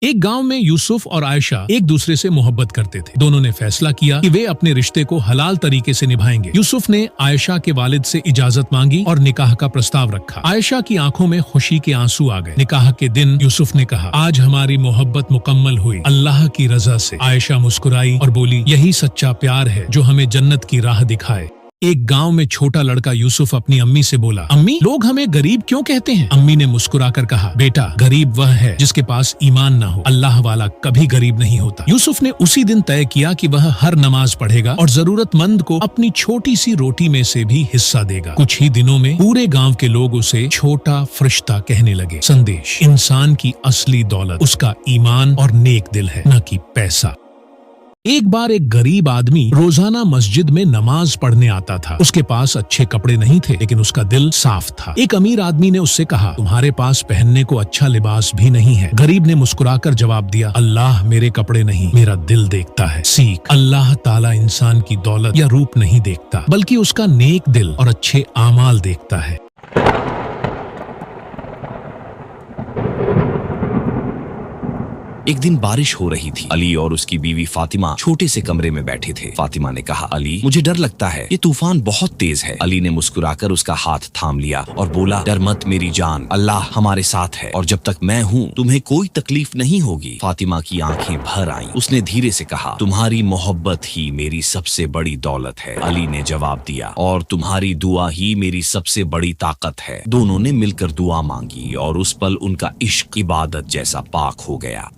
एक गांव में यूसुफ और आयशा एक दूसरे से मोहब्बत करते थे। दोनों ने फैसला किया कि वे अपने रिश्ते को हलाल तरीके से निभाएंगे। यूसुफ ने आयशा के वालिद से इजाजत मांगी और निकाह का प्रस्ताव रखा। आयशा की आंखों में खुशी के आंसू आ गए। निकाह के दिन यूसुफ ने कहा, आज हमारी मोहब्बत मुकम्मल हुई अल्लाह की रजा से। आयशा मुस्कुराई और बोली, यही सच्चा प्यार है जो हमें जन्नत की राह दिखाए। एक गांव में छोटा लड़का यूसुफ अपनी अम्मी से बोला, अम्मी, लोग हमें गरीब क्यों कहते हैं? अम्मी ने मुस्कुराकर कहा, बेटा, गरीब वह है जिसके पास ईमान ना हो। अल्लाह वाला कभी गरीब नहीं होता। यूसुफ ने उसी दिन तय किया कि वह हर नमाज पढ़ेगा और जरूरतमंद को अपनी छोटी सी रोटी में से भी हिस्सा देगा। कुछ ही दिनों में पूरे गाँव के लोग उसे छोटा फरिश्ता कहने लगे। संदेश, इंसान की असली दौलत उसका ईमान और नेक दिल है, न कि पैसा। एक बार एक गरीब आदमी रोजाना मस्जिद में नमाज पढ़ने आता था। उसके पास अच्छे कपड़े नहीं थे, लेकिन उसका दिल साफ था। एक अमीर आदमी ने उससे कहा, तुम्हारे पास पहनने को अच्छा लिबास भी नहीं है। गरीब ने मुस्कुराकर जवाब दिया, अल्लाह मेरे कपड़े नहीं, मेरा दिल देखता है। सीख, अल्लाह ताला इंसान की दौलत या रूप नहीं देखता, बल्कि उसका नेक दिल और अच्छे आमाल देखता है। एक दिन बारिश हो रही थी। अली और उसकी बीवी फातिमा छोटे से कमरे में बैठे थे। फातिमा ने कहा, अली, मुझे डर लगता है, ये तूफान बहुत तेज है। अली ने मुस्कुराकर उसका हाथ थाम लिया और बोला, डर मत मेरी जान, अल्लाह हमारे साथ है और जब तक मैं हूँ तुम्हें कोई तकलीफ नहीं होगी। फातिमा की आंखें भर आईं। उसने धीरे से कहा, तुम्हारी मोहब्बत ही मेरी सबसे बड़ी दौलत है। अली ने जवाब दिया, और तुम्हारी दुआ ही मेरी सबसे बड़ी ताकत है। दोनों ने मिलकर दुआ मांगी और उस पल उनका इश्क इबादत जैसा पाक हो गया।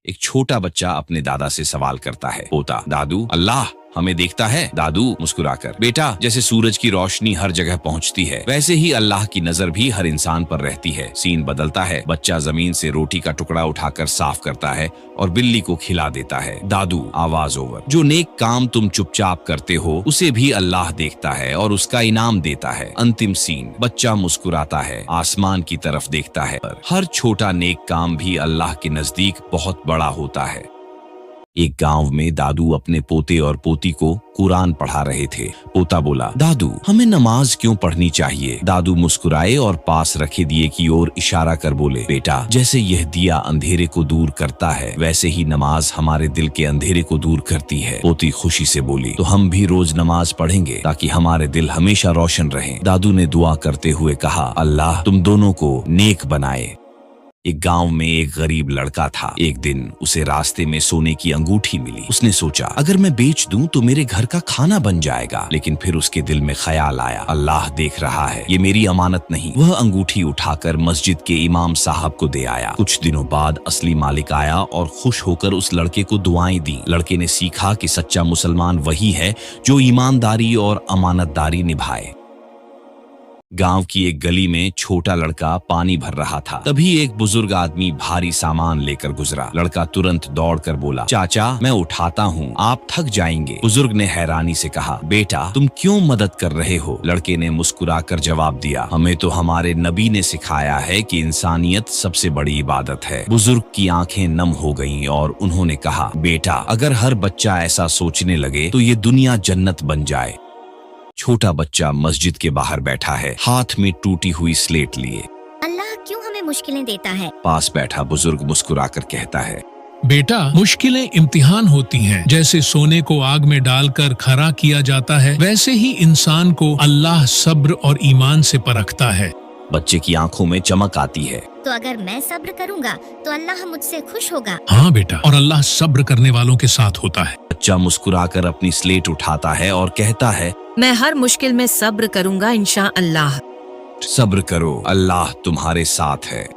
एक छोटा बच्चा अपने दादा से सवाल करता है, पोता, दादू, अल्लाह हमें देखता है? दादू मुस्कुराकर, बेटा, जैसे सूरज की रोशनी हर जगह पहुंचती है, वैसे ही अल्लाह की नजर भी हर इंसान पर रहती है। सीन बदलता है। बच्चा जमीन से रोटी का टुकड़ा उठाकर साफ करता है और बिल्ली को खिला देता है। दादू, आवाज ओवर, जो नेक काम तुम चुपचाप करते हो उसे भी अल्लाह देखता है और उसका इनाम देता है। अंतिम सीन, बच्चा मुस्कुराता है, आसमान की तरफ देखता है। हर छोटा नेक काम भी अल्लाह के नजदीक बहुत बड़ा होता है। एक गांव में दादू अपने पोते और पोती को कुरान पढ़ा रहे थे। पोता बोला, दादू, हमें नमाज क्यों पढ़नी चाहिए? दादू मुस्कुराए और पास रखे दिए की ओर इशारा कर बोले, बेटा, जैसे यह दिया अंधेरे को दूर करता है, वैसे ही नमाज हमारे दिल के अंधेरे को दूर करती है। पोती खुशी से बोली, तो हम भी रोज नमाज पढ़ेंगे ताकि हमारे दिल हमेशा रोशन रहें। दादू ने दुआ करते हुए कहा, अल्लाह तुम दोनों को नेक बनाए। एक गांव में एक गरीब लड़का था। एक दिन उसे रास्ते में सोने की अंगूठी मिली। उसने सोचा, अगर मैं बेच दूं तो मेरे घर का खाना बन जाएगा। लेकिन फिर उसके दिल में ख्याल आया, अल्लाह देख रहा है, ये मेरी अमानत नहीं। वह अंगूठी उठाकर मस्जिद के इमाम साहब को दे आया। कुछ दिनों बाद असली मालिक आया और खुश होकर उस लड़के को दुआएं दी। लड़के ने सीखा कि सच्चा मुसलमान वही है जो ईमानदारी और अमानतदारी निभाए। गांव की एक गली में छोटा लड़का पानी भर रहा था। तभी एक बुजुर्ग आदमी भारी सामान लेकर गुजरा। लड़का तुरंत दौड़कर बोला, चाचा, मैं उठाता हूँ, आप थक जाएंगे। बुजुर्ग ने हैरानी से कहा, बेटा, तुम क्यों मदद कर रहे हो? लड़के ने मुस्कुराकर जवाब दिया, हमें तो हमारे नबी ने सिखाया है कि इंसानियत सबसे बड़ी इबादत है। बुजुर्ग की आंखें नम हो गईं और उन्होंने कहा, बेटा, अगर हर बच्चा ऐसा सोचने लगे तो ये दुनिया जन्नत बन जाए। छोटा बच्चा मस्जिद के बाहर बैठा है, हाथ में टूटी हुई स्लेट लिए। अल्लाह क्यों हमें मुश्किलें देता है? पास बैठा बुजुर्ग मुस्कुराकर कहता है, बेटा, मुश्किलें इम्तिहान होती हैं। जैसे सोने को आग में डालकर खरा किया जाता है, वैसे ही इंसान को अल्लाह सब्र और ईमान से परखता है। बच्चे की आंखों में चमक आती है। तो अगर मैं सब्र करूंगा तो अल्लाह मुझसे खुश होगा। हाँ बेटा, और अल्लाह सब्र करने वालों के साथ होता है। बच्चा मुस्कुराकर अपनी स्लेट उठाता है और कहता है, मैं हर मुश्किल में सब्र करूंगा इंशाअल्लाह। सब्र करो, अल्लाह तुम्हारे साथ है।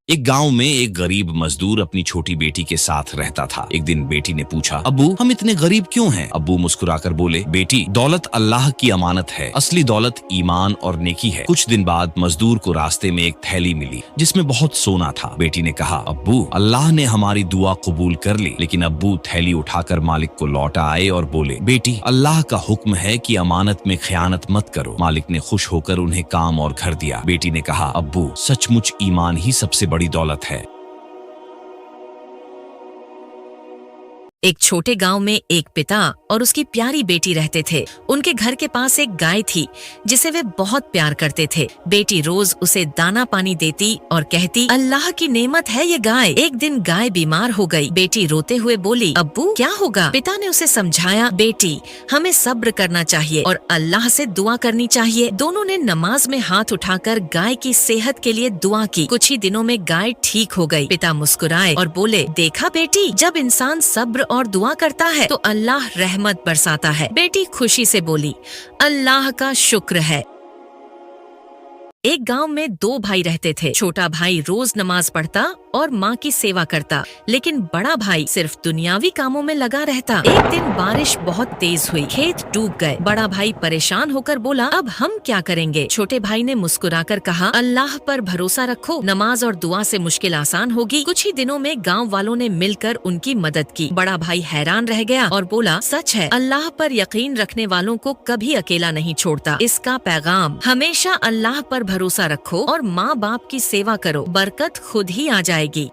एक गांव में एक गरीब मजदूर अपनी छोटी बेटी के साथ रहता था। एक दिन बेटी ने पूछा, अब्बू, हम इतने गरीब क्यों हैं? अब्बू मुस्कुराकर बोले, बेटी, दौलत अल्लाह की अमानत है, असली दौलत ईमान और नेकी है। कुछ दिन बाद मजदूर को रास्ते में एक थैली मिली जिसमें बहुत सोना था। बेटी ने कहा, अब्बू, अल्लाह ने हमारी दुआ कबूल कर ली। लेकिन अब्बू थैली उठाकर मालिक को लौटा आए और बोले, बेटी, अल्लाह का हुक्म है कि अमानत में खयानत मत करो। मालिक ने खुश होकर उन्हें काम और घर दिया। बेटी ने कहा, अब्बू, सचमुच ईमान ही सबसे बड़ी दौलत है। एक छोटे गांव में एक पिता और उसकी प्यारी बेटी रहते थे। उनके घर के पास एक गाय थी जिसे वे बहुत प्यार करते थे। बेटी रोज उसे दाना पानी देती और कहती, अल्लाह की नेमत है ये गाय। एक दिन गाय बीमार हो गई। बेटी रोते हुए बोली, अब्बू क्या होगा? पिता ने उसे समझाया, बेटी हमें सब्र करना चाहिए और अल्लाह से दुआ करनी चाहिए। दोनों ने नमाज में हाथ उठाकर गाय की सेहत के लिए दुआ की। कुछ ही दिनों में गाय ठीक हो गई। पिता मुस्कुराए और बोले, देखा बेटी, जब इंसान सब्र और दुआ करता है तो अल्लाह रहमत बरसाता है। बेटी खुशी से बोली, अल्लाह का शुक्र है। एक गांव में 2 भाई रहते थे। छोटा भाई रोज नमाज पढ़ता और माँ की सेवा करता, लेकिन बड़ा भाई सिर्फ दुनियावी कामों में लगा रहता। एक दिन बारिश बहुत तेज हुई, खेत डूब गए। बड़ा भाई परेशान होकर बोला, अब हम क्या करेंगे? छोटे भाई ने मुस्कुराकर कहा, अल्लाह पर भरोसा रखो, नमाज और दुआ से मुश्किल आसान होगी। कुछ ही दिनों में गाँव वालों ने मिलकर उनकी मदद की। बड़ा भाई हैरान रह गया और बोला, सच है, अल्लाह पर यकीन रखने वालों को कभी अकेला नहीं छोड़ता। इसका पैगाम, हमेशा अल्लाह पर भरोसा रखो और माँ बाप की सेवा करो, बरकत खुद ही आ जाएगी।